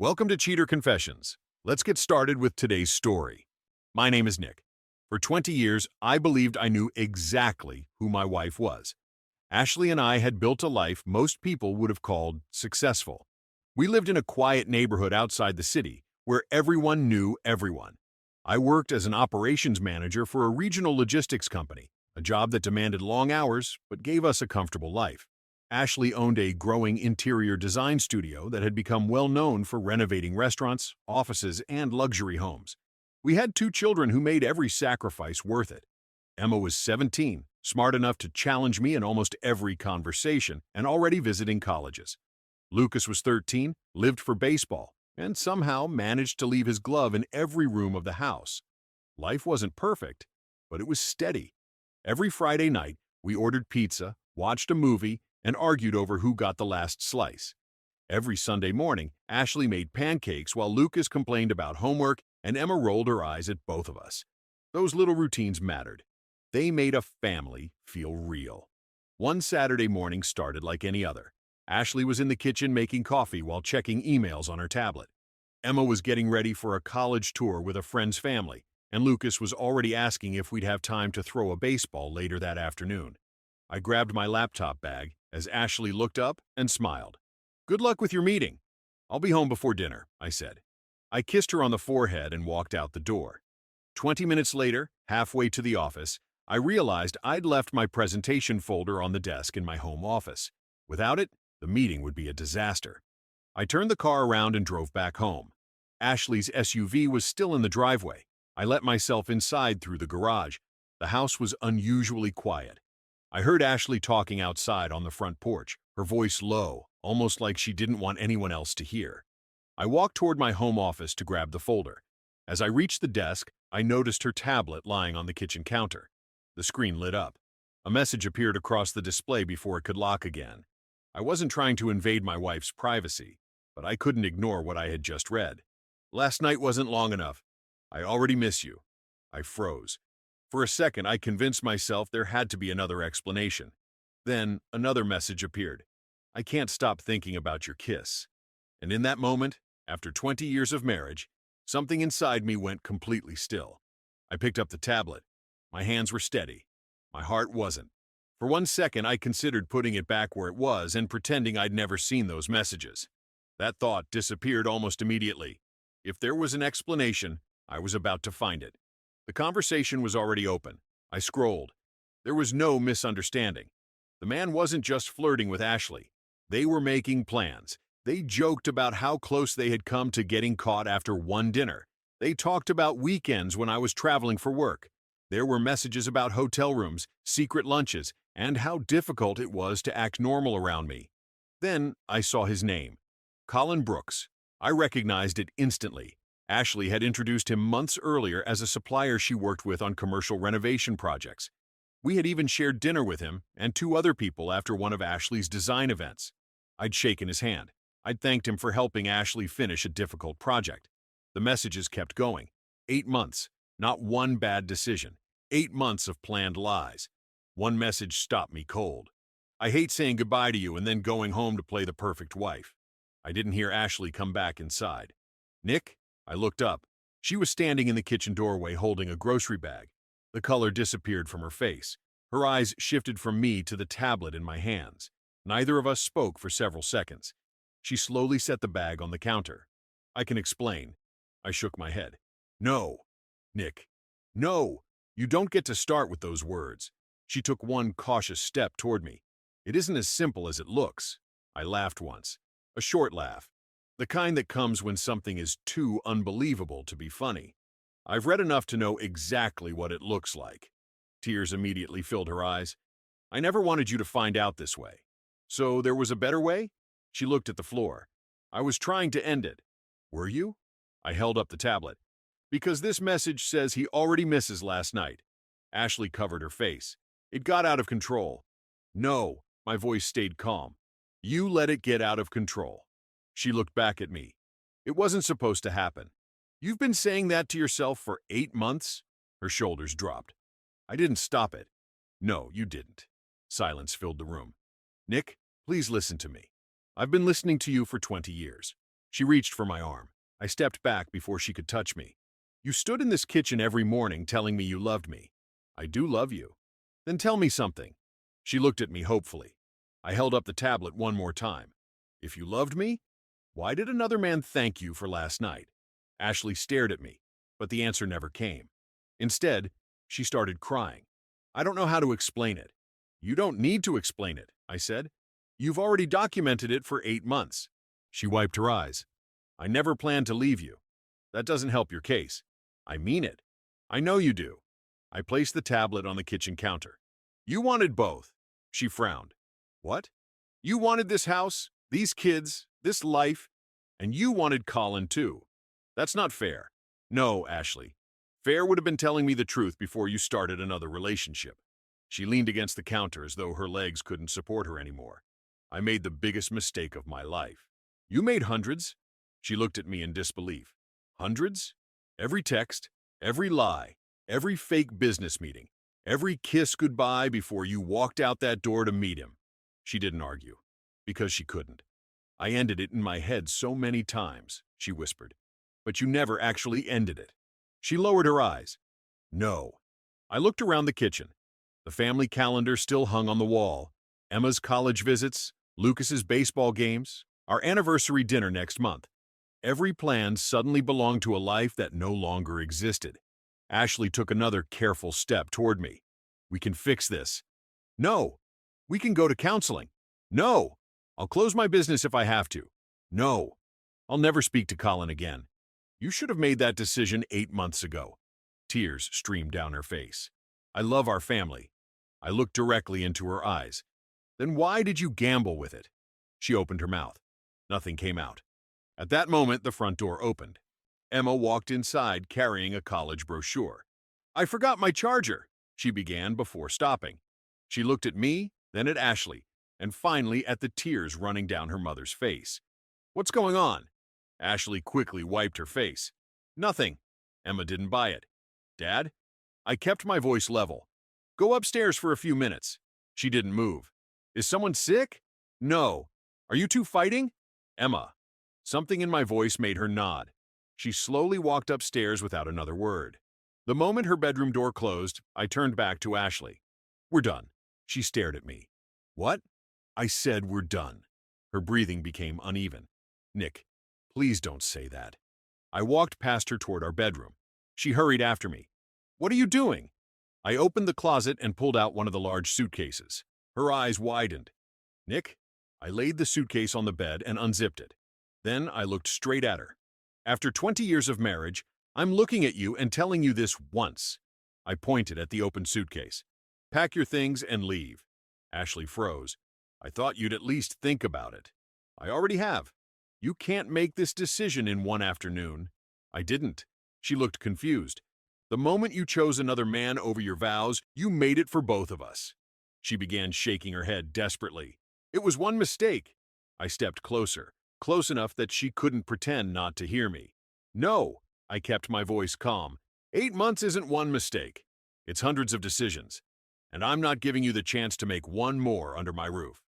Welcome to Cheater Confessions. Let's get started with today's story. My name is Nick. For 20 years, I believed I knew exactly who my wife was. Ashley and I had built a life most people would have called successful. We lived in a quiet neighborhood outside the city where everyone knew everyone. I worked as an operations manager for a regional logistics company, a job that demanded long hours but gave us a comfortable life. Ashley owned a growing interior design studio that had become well known for renovating restaurants, offices, and luxury homes. We had two children who made every sacrifice worth it. Emma was 17, smart enough to challenge me in almost every conversation, and already visiting colleges. Lucas was 13, lived for baseball, and somehow managed to leave his glove in every room of the house. Life wasn't perfect, but it was steady. Every Friday night, we ordered pizza, watched a movie, and argued over who got the last slice. Every Sunday morning, Ashley made pancakes while Lucas complained about homework and Emma rolled her eyes at both of us. Those little routines mattered. They made a family feel real. One Saturday morning started like any other. Ashley was in the kitchen making coffee while checking emails on her tablet. Emma was getting ready for a college tour with a friend's family, and Lucas was already asking if we'd have time to throw a baseball later that afternoon. I grabbed my laptop bag as Ashley looked up and smiled. "Good luck with your meeting. I'll be home before dinner," I said. I kissed her on the forehead and walked out the door. 20 minutes later, halfway to the office, I realized I'd left my presentation folder on the desk in my home office. Without it, the meeting would be a disaster. I turned the car around and drove back home. Ashley's SUV was still in the driveway. I let myself inside through the garage. The house was unusually quiet. I heard Ashley talking outside on the front porch, her voice low, almost like she didn't want anyone else to hear. I walked toward my home office to grab the folder. As I reached the desk, I noticed her tablet lying on the kitchen counter. The screen lit up. A message appeared across the display before it could lock again. I wasn't trying to invade my wife's privacy, but I couldn't ignore what I had just read. "Last night wasn't long enough. I already miss you." I froze. For a second, I convinced myself there had to be another explanation. Then, another message appeared. "I can't stop thinking about your kiss." And in that moment, after 20 years of marriage, something inside me went completely still. I picked up the tablet. My hands were steady. My heart wasn't. For one second, I considered putting it back where it was and pretending I'd never seen those messages. That thought disappeared almost immediately. If there was an explanation, I was about to find it. The conversation was already open. I scrolled. There was no misunderstanding. The man wasn't just flirting with Ashley. They were making plans. They joked about how close they had come to getting caught after one dinner. They talked about weekends when I was traveling for work. There were messages about hotel rooms, secret lunches, and how difficult it was to act normal around me. Then I saw his name. Colin Brooks. I recognized it instantly. Ashley had introduced him months earlier as a supplier she worked with on commercial renovation projects. We had even shared dinner with him and two other people after one of Ashley's design events. I'd shaken his hand. I'd thanked him for helping Ashley finish a difficult project. The messages kept going. 8 months, not one bad decision. 8 months of planned lies. One message stopped me cold. "I hate saying goodbye to you and then going home to play the perfect wife." I didn't hear Ashley come back inside. "Nick?" I looked up. She was standing in the kitchen doorway holding a grocery bag. The color disappeared from her face. Her eyes shifted from me to the tablet in my hands. Neither of us spoke for several seconds. She slowly set the bag on the counter. "I can explain." I shook my head. "No, Nick. No, you don't get to start with those words." She took one cautious step toward me. "It isn't as simple as it looks." I laughed once. A short laugh. The kind that comes when something is too unbelievable to be funny. "I've read enough to know exactly what it looks like." Tears immediately filled her eyes. "I never wanted you to find out this way." "So there was a better way?" She looked at the floor. "I was trying to end it." "Were you?" I held up the tablet. "Because this message says he already misses last night." Ashley covered her face. "It got out of control." "No," my voice stayed calm. "You let it get out of control." She looked back at me. "It wasn't supposed to happen." "You've been saying that to yourself for 8 months?" Her shoulders dropped. "I didn't stop it." "No, you didn't." Silence filled the room. "Nick, please listen to me. I've been listening to you for 20 years. She reached for my arm. I stepped back before she could touch me. You stood in this kitchen every morning telling me you loved me. I do love you. Then tell me something. She looked at me hopefully. I held up the tablet one more time. If you loved me, why did another man thank you for last night? Ashley stared at me, but the answer never came. Instead, she started crying. I don't know how to explain it. You don't need to explain it, I said. You've already documented it for 8 months. She wiped her eyes. I never planned to leave you. That doesn't help your case. I mean it. I know you do. I placed the tablet on the kitchen counter. You wanted both. She frowned. What? You wanted this house, these kids, this life, and you wanted Colin too. That's not fair. No, Ashley. Fair would have been telling me the truth before you started another relationship. She leaned against the counter as though her legs couldn't support her anymore. I made the biggest mistake of my life. You made hundreds? She looked at me in disbelief. Hundreds? Every text, every lie, every fake business meeting, every kiss goodbye before you walked out that door to meet him. She didn't argue, because she couldn't. I ended it in my head so many times, she whispered. But you never actually ended it. She lowered her eyes. No. I looked around the kitchen. The family calendar still hung on the wall. Emma's college visits, Lucas's baseball games, our anniversary dinner next month. Every plan suddenly belonged to a life that no longer existed. Ashley took another careful step toward me. We can fix this. No. We can go to counseling. No. I'll close my business if I have to. No. I'll never speak to Colin again. You should have made that decision 8 months ago. Tears streamed down her face. I love our family. I looked directly into her eyes. Then why did you gamble with it? She opened her mouth. Nothing came out. At that moment, the front door opened. Emma walked inside carrying a college brochure. I forgot my charger, she began before stopping. She looked at me, then at Ashley, and finally at the tears running down her mother's face. What's going on? Ashley quickly wiped her face. Nothing. Emma didn't buy it. Dad? I kept my voice level. Go upstairs for a few minutes. She didn't move. Is someone sick? No. Are you two fighting? Emma. Something in my voice made her nod. She slowly walked upstairs without another word. The moment her bedroom door closed, I turned back to Ashley. We're done. She stared at me. What? I said we're done. Her breathing became uneven. Nick, please don't say that. I walked past her toward our bedroom. She hurried after me. What are you doing? I opened the closet and pulled out one of the large suitcases. Her eyes widened. Nick? I laid the suitcase on the bed and unzipped it. Then I looked straight at her. After 20 years of marriage, I'm looking at you and telling you this once. I pointed at the open suitcase. Pack your things and leave. Ashley froze. I thought you'd at least think about it. I already have. You can't make this decision in one afternoon. I didn't. She looked confused. The moment you chose another man over your vows, you made it for both of us. She began shaking her head desperately. It was one mistake. I stepped closer, close enough that she couldn't pretend not to hear me. No, I kept my voice calm. 8 months isn't one mistake. It's hundreds of decisions. And I'm not giving you the chance to make one more under my roof.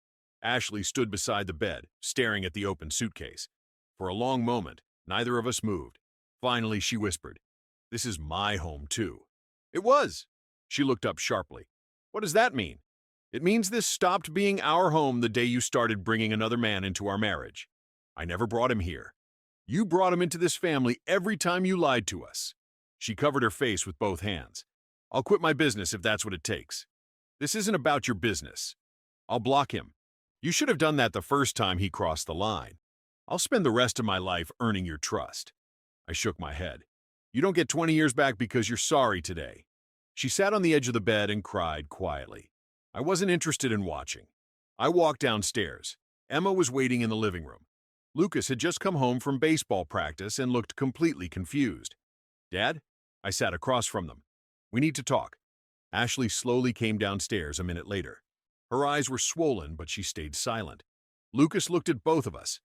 Ashley stood beside the bed, staring at the open suitcase. For a long moment, neither of us moved. Finally, she whispered, This is my home, too. It was. She looked up sharply. What does that mean? It means this stopped being our home the day you started bringing another man into our marriage. I never brought him here. You brought him into this family every time you lied to us. She covered her face with both hands. I'll quit my business if that's what it takes. This isn't about your business. I'll block him. You should have done that the first time he crossed the line. I'll spend the rest of my life earning your trust. I shook my head. You don't get 20 years back because you're sorry today. She sat on the edge of the bed and cried quietly. I wasn't interested in watching. I walked downstairs. Emma was waiting in the living room. Lucas had just come home from baseball practice and looked completely confused. Dad? I sat across from them. We need to talk. Ashley slowly came downstairs a minute later. Her eyes were swollen, but she stayed silent. Lucas looked at both of us.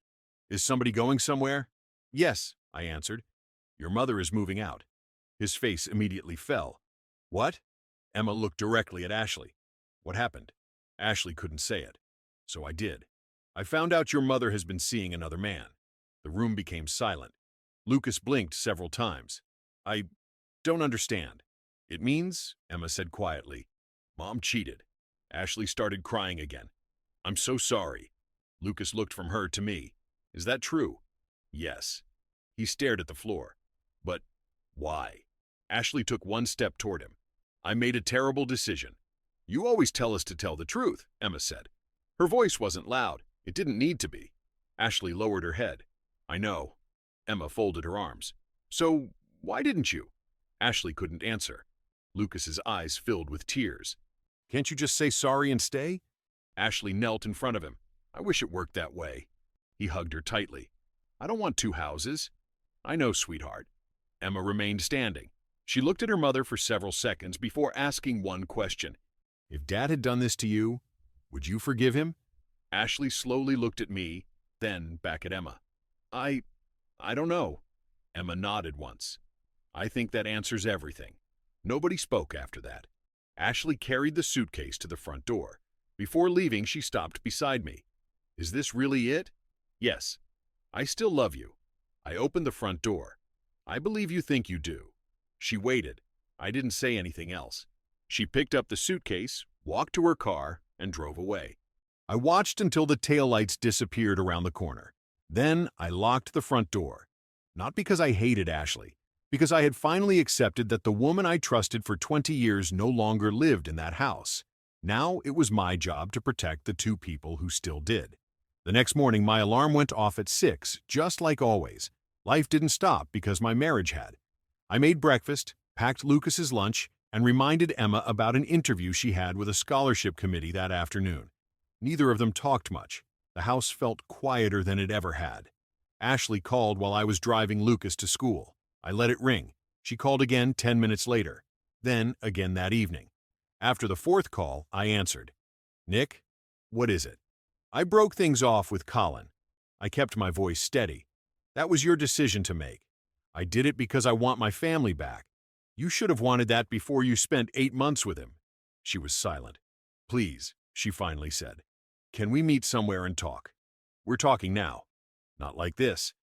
Is somebody going somewhere? Yes, I answered. Your mother is moving out. His face immediately fell. What? Emma looked directly at Ashley. What happened? Ashley couldn't say it. So I did. I found out your mother has been seeing another man. The The room became silent. Lucas blinked several times. I don't understand. It means, Emma said quietly, Mom cheated. Ashley started crying again. I'm so sorry. Lucas looked from her to me. Is that true? Yes. He stared at the floor. But why? Ashley took one step toward him. I made a terrible decision. You always tell us to tell the truth, Emma said. Her voice wasn't loud. It didn't need to be. Ashley lowered her head. I know. Emma folded her arms. So, why didn't you? Ashley couldn't answer. Lucas's eyes filled with tears. Can't you just say sorry and stay? Ashley knelt in front of him. I wish it worked that way. He hugged her tightly. I don't want two houses. I know, sweetheart. Emma remained standing. She looked at her mother for several seconds before asking one question. If Dad had done this to you, would you forgive him? Ashley slowly looked at me, then back at Emma. I don't know. Emma nodded once. I think that answers everything. Nobody spoke after that. Ashley carried the suitcase to the front door. Before leaving, she stopped beside me. Is this really it? Yes. I still love you. I opened the front door. I believe you think you do. She waited. I didn't say anything else. She picked up the suitcase, walked to her car, and drove away. I watched until the taillights disappeared around the corner. Then I locked the front door. Not because I hated Ashley, because I had finally accepted that the woman I trusted for 20 years no longer lived in that house. Now it was my job to protect the two people who still did. The next morning, my alarm went off at 6, just like always. Life didn't stop because my marriage had. I made breakfast, packed Lucas's lunch, and reminded Emma about an interview she had with a scholarship committee that afternoon. Neither of them talked much. The house felt quieter than it ever had. Ashley called while I was driving Lucas to school. I let it ring. She called again 10 minutes later. Then again that evening. After the fourth call, I answered. Nick, what is it? I broke things off with Colin. I kept my voice steady. That was your decision to make. I did it because I want my family back. You should have wanted that before you spent 8 months with him. She was silent. Please, she finally said. Can we meet somewhere and talk? We're talking now. Not like this.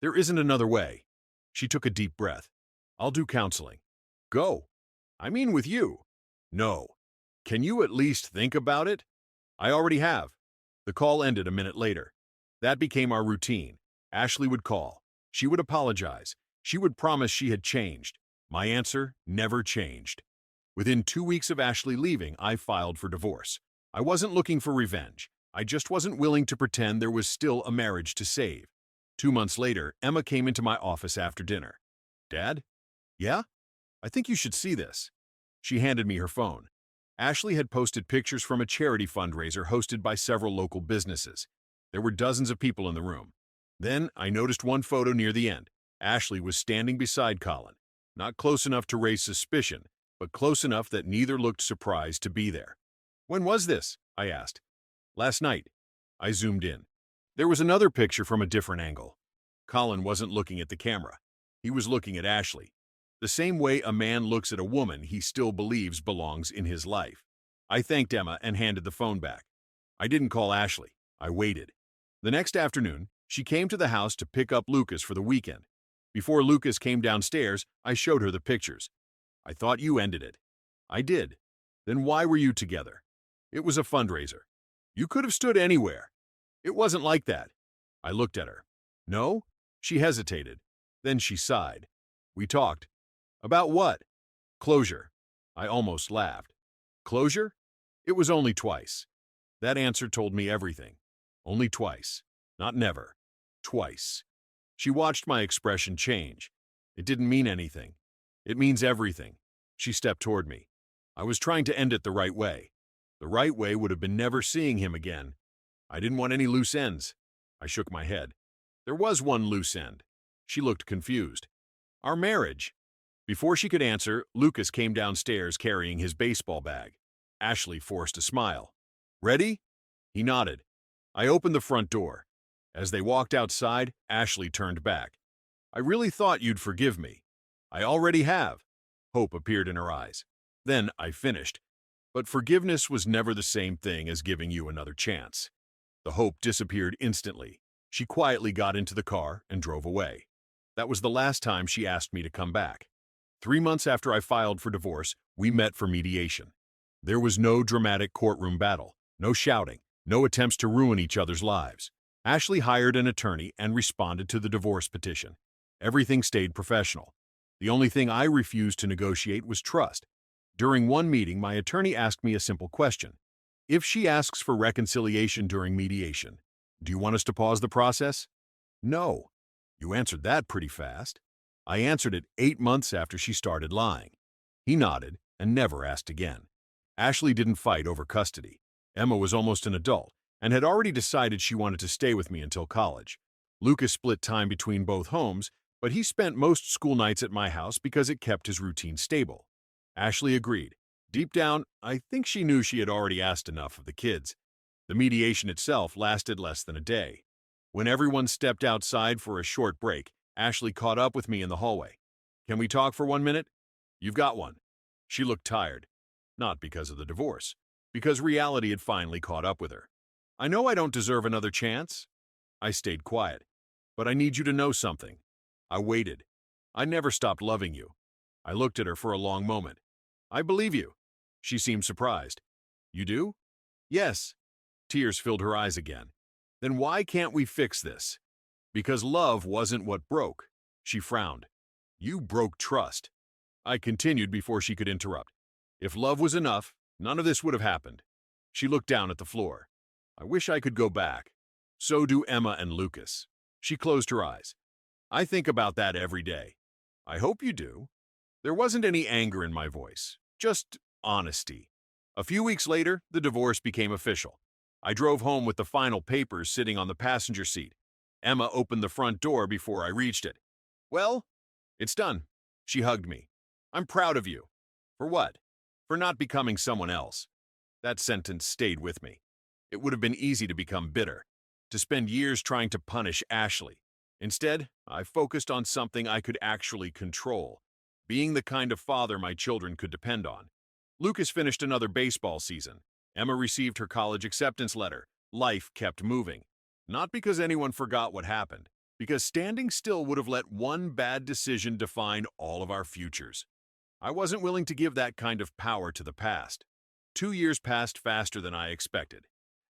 There isn't another way. She took a deep breath. I'll do counseling. Go. I mean with you. No. Can you at least think about it? I already have. The call ended a minute later. That became our routine. Ashley would call. She would apologize. She would promise she had changed. My answer never changed. Within 2 weeks of Ashley leaving, I filed for divorce. I wasn't looking for revenge. I just wasn't willing to pretend there was still a marriage to save. 2 months later, Emma came into my office after dinner. Dad? Yeah? I think you should see this. She handed me her phone. Ashley had posted pictures from a charity fundraiser hosted by several local businesses. There were dozens of people in the room. Then I noticed one photo near the end. Ashley was standing beside Colin. Not close enough to raise suspicion, but close enough that neither looked surprised to be there. When was this? I asked. Last night. I zoomed in. There was another picture from a different angle. Colin wasn't looking at the camera. He was looking at Ashley. The same way a man looks at a woman he still believes belongs in his life. I thanked Emma and handed the phone back. I didn't call Ashley. I waited. The next afternoon, she came to the house to pick up Lucas for the weekend. Before Lucas came downstairs, I showed her the pictures. I thought you ended it. I did. Then why were you together? It was a fundraiser. You could have stood anywhere. It wasn't like that. I looked at her. No? She hesitated. Then she sighed. We talked. About what? Closure. I almost laughed. Closure? It was only twice. That answer told me everything. Only twice. Not never. Twice. She watched my expression change. It didn't mean anything. It means everything. She stepped toward me. I was trying to end it the right way. The right way would have been never seeing him again. I didn't want any loose ends. I shook my head. There was one loose end. She looked confused. Our marriage. Before she could answer, Lucas came downstairs carrying his baseball bag. Ashley forced a smile. Ready? He nodded. I opened the front door. As they walked outside, Ashley turned back. I really thought you'd forgive me. I already have. Hope appeared in her eyes. Then I finished. But forgiveness was never the same thing as giving you another chance. The hope disappeared instantly. She quietly got into the car and drove away. That was the last time she asked me to come back. 3 months after I filed for divorce, we met for mediation. There was no dramatic courtroom battle, no shouting, no attempts to ruin each other's lives. Ashley hired an attorney and responded to the divorce petition. Everything stayed professional. The only thing I refused to negotiate was trust. During one meeting, my attorney asked me a simple question. If she asks for reconciliation during mediation, do you want us to pause the process? No. You answered that pretty fast. I answered it 8 months after she started lying. He nodded and never asked again. Ashley didn't fight over custody. Emma was almost an adult and had already decided she wanted to stay with me until college. Lucas split time between both homes, but he spent most school nights at my house because it kept his routine stable. Ashley agreed. Deep down, I think she knew she had already asked enough of the kids. The mediation itself lasted less than a day. When everyone stepped outside for a short break, Ashley caught up with me in the hallway. Can we talk for 1 minute? You've got one. She looked tired. Not because of the divorce, because reality had finally caught up with her. I know I don't deserve another chance. I stayed quiet. But I need you to know something. I waited. I never stopped loving you. I looked at her for a long moment. I believe you. She seemed surprised. You do? Yes. Tears filled her eyes again. Then why can't we fix this? Because love wasn't what broke. She frowned. You broke trust. I continued before she could interrupt. If love was enough, none of this would have happened. She looked down at the floor. I wish I could go back. So do Emma and Lucas. She closed her eyes. I think about that every day. I hope you do. There wasn't any anger in my voice, just honesty. A few weeks later, the divorce became official. I drove home with the final papers sitting on the passenger seat. Emma opened the front door before I reached it. Well, it's done. She hugged me. I'm proud of you. For what? For not becoming someone else. That sentence stayed with me. It would have been easy to become bitter, to spend years trying to punish Ashley. Instead, I focused on something I could actually control, being the kind of father my children could depend on. Lucas finished another baseball season. Emma received her college acceptance letter. Life kept moving. Not because anyone forgot what happened, because standing still would have let one bad decision define all of our futures. I wasn't willing to give that kind of power to the past. 2 years passed faster than I expected.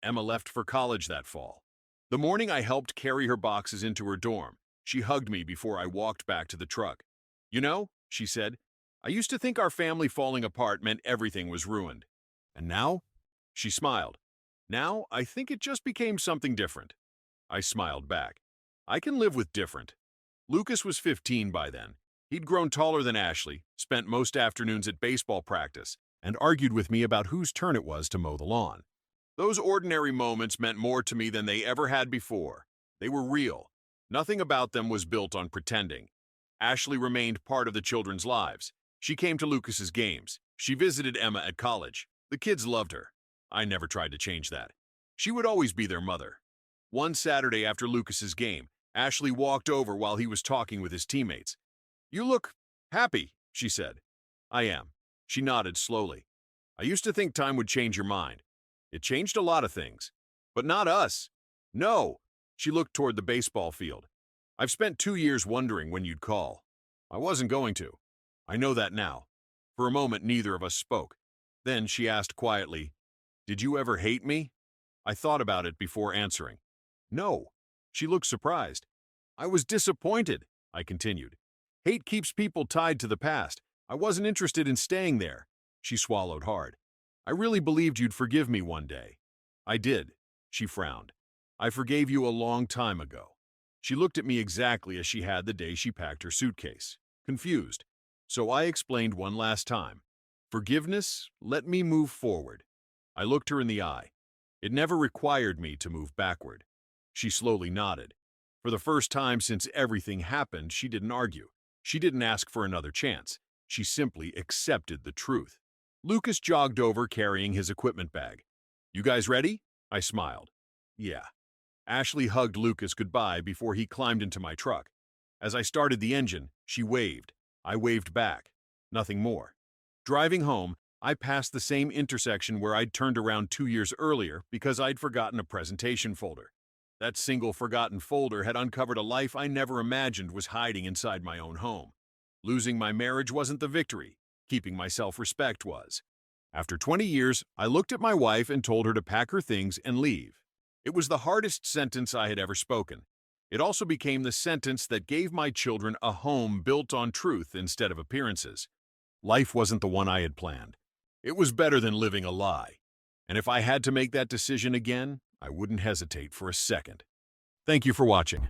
Emma left for college that fall. The morning I helped carry her boxes into her dorm, she hugged me before I walked back to the truck. You know, she said, I used to think our family falling apart meant everything was ruined. And now? She smiled. Now, I think it just became something different. I smiled back. I can live with different. Lucas was 15 by then. He'd grown taller than Ashley, spent most afternoons at baseball practice, and argued with me about whose turn it was to mow the lawn. Those ordinary moments meant more to me than they ever had before. They were real. Nothing about them was built on pretending. Ashley remained part of the children's lives. She came to Lucas's games. She visited Emma at college. The kids loved her. I never tried to change that. She would always be their mother. One Saturday after Lucas's game, Ashley walked over while he was talking with his teammates. You look happy, she said. I am. She nodded slowly. I used to think time would change your mind. It changed a lot of things. But not us. No. She looked toward the baseball field. I've spent 2 years wondering when you'd call. I wasn't going to. I know that now. For a moment, neither of us spoke. Then she asked quietly, Did you ever hate me? I thought about it before answering. No. She looked surprised. I was disappointed, I continued. Hate keeps people tied to the past. I wasn't interested in staying there. She swallowed hard. I really believed you'd forgive me one day. I did. She frowned. I forgave you a long time ago. She looked at me exactly as she had the day she packed her suitcase, confused. So I explained one last time. Forgiveness let me move forward. I looked her in the eye. It never required me to move backward. She slowly nodded. For the first time since everything happened, she didn't argue. She didn't ask for another chance. She simply accepted the truth. Lucas jogged over carrying his equipment bag. You guys ready? I smiled. Yeah. Ashley hugged Lucas goodbye before he climbed into my truck. As I started the engine, she waved. I waved back. Nothing more. Driving home, I passed the same intersection where I'd turned around 2 years earlier because I'd forgotten a presentation folder. That single forgotten folder had uncovered a life I never imagined was hiding inside my own home. Losing my marriage wasn't the victory. Keeping my self-respect was. After 20 years, I looked at my wife and told her to pack her things and leave. It was the hardest sentence I had ever spoken. It also became the sentence that gave my children a home built on truth instead of appearances. Life wasn't the one I had planned. It was better than living a lie. And if I had to make that decision again, I wouldn't hesitate for a second. Thank you for watching.